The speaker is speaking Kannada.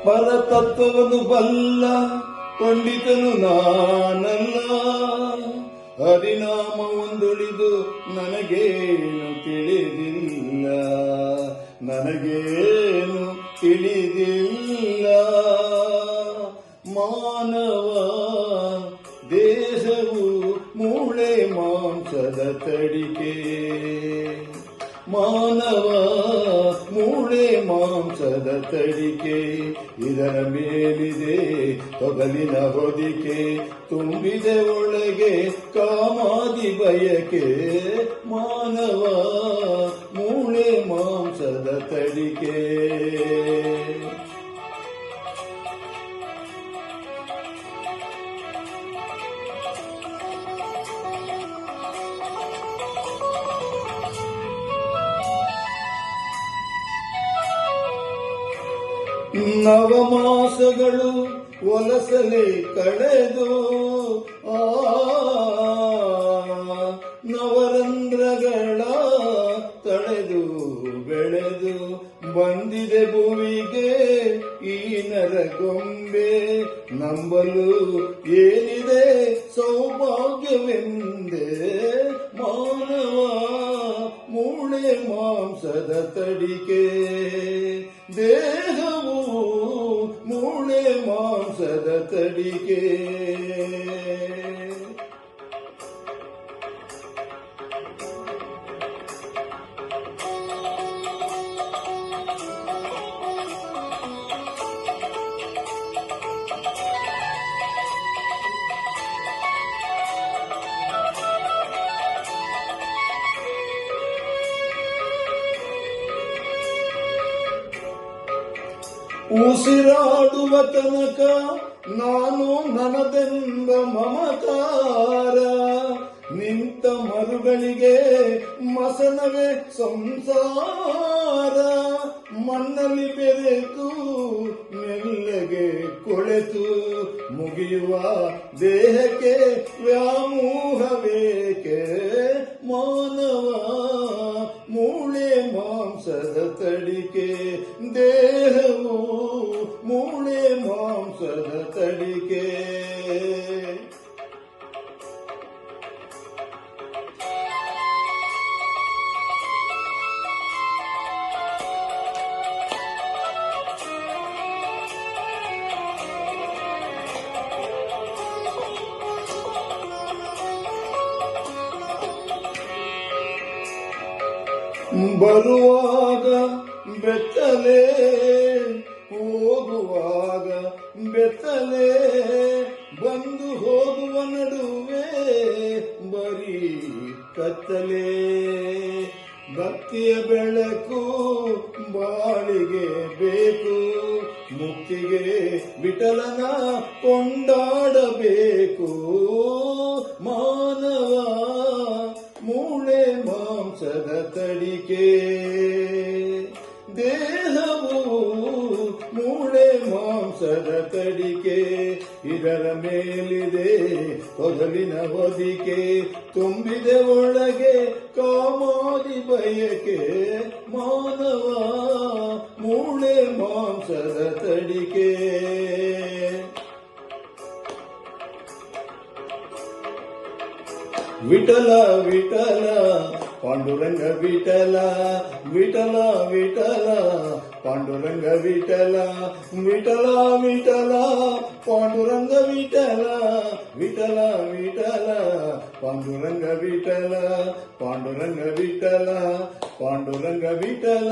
ಪರತತ್ವವನ್ನು ಬಲ್ಲ ಪಂಡಿತನು ನಾನಲ್ಲ. ಹರಿನಾಮವೊಂದುಳಿದು ನನಗೇನು ತಿಳಿದಿಲ್ಲ, ನನಗೇನು ತಿಳಿದಿಲ್ಲ. ಮಾನವ ದೇಹವು ಮೂಳೆ ಮಾಂಸದ ತಡಿಕೆ, ಮಾನವ ಮೂಳೆ ಮಾಂಸದ ತಡಿಕೆ. ಇದರ ಮೇಲಿದೆ ತೊಗಲಿನ ಹೊದಿಕೆ, ತುಂಬಿದೆ ಒಳಗೆ ಕಾಮಾದಿ ಬಯಕೆ. ಮಾನವ ಮೂಳೆ ಮಾಂಸದ ತಡಿಕೆ. ನವಮಾಸಗಳು ಒಲಸಲೆ ಕಳೆದು ನವರಂಧ್ರಗಳ ತಳೆದು ಬೆಳೆದು ಬಂದಿದೆ ಭುವಿಗೆ ಈ ನರಗೊಂಬೆ. ನಂಬಲು ಏನಿದೆ ಸೌಭಾಗ್ಯವೆಂದೇ, ಮಾನವ ಮೂಳೆ ಮಾಂಸದ ತಡಿಕೆ. ದೇಹವು ಮೂಳೆ ಮಾಂಸದ ತಡಿಕೆ. ಉಸಿರಾಡುವ ತನಕ ನಾನು ನನದೆಂಬ ಮಮಕಾರ, ನಿಂತ ಮರುಗಳಿಗೆ ಮಸನವೇ ಸಂಸಾರ. ಮಣ್ಣಲ್ಲಿ ಬೆರೆತು ಮೆಲ್ಲಗೆ ಕೊಳೆತು ಮುಗಿಯುವ ದೇಹಕ್ಕೆ ವ್ಯಾಮೋಹವೇಕೆ. ಮಾನವ ಮೂಳೆ ಮಾಂಸದ ತಡಿಕೆ, ದೇಹವು ಮೂಳೆ ಮಾಂಸದ ತಡಿಕೆ. ಬರುವಾಗ ಬೆತ್ತಲೆ, ಹೋಗುವಾಗ ಬೆತ್ತಲೆ, ಬಂದು ಹೋಗುವ ನಡುವೆ ಬರೀ ಕತ್ತಲೆ. ಭಕ್ತಿಯ ಬೆಳಕು ಬಾಳಿಗೆ ಬೇಕು, ಮುಕ್ತಿಗೆ ವಿಠಲನ ಕೊಂಡಾಡಬೇಕು. ಮಾನವ ಮೂಳೆ ಮಾಂಸದ ತಡಿಕೆ, ದೇಹವು ಮೂಳೆ ಮಾಂಸದ ತಡಿಕೆ. ಇದರ ಮೇಲಿದೆ ತೊಗಲಿನ ಹೊದಿಕೆ, ತುಂಬಿದೆ ಒಳಗೆ ಕಾಮಾದಿ ಬಯಕೆ. ಮಾನವ ಮೂಳೆ ಮಾಂಸದ ತಡಿಕೆ. ವಿಠಲ ವಿಠಲ ಪಾಂಡುರಂಗ ವಿಠಲ, ವಿಠಲ ವಿಠಲ ಪಾಂಡುರಂಗ ವಿಠಲ, ವಿಠಲ ವಿಠಲ ಪಾಂಡುರಂಗ ವಿಠಲ, ವಿಠಲ ವಿಠಲ ಪಾಂಡುರಂಗ ವಿಠಲ, ಪಾಂಡುರಂಗ ವಿಠಲ, ಪಾಂಡುರಂಗ ವಿಠಲ.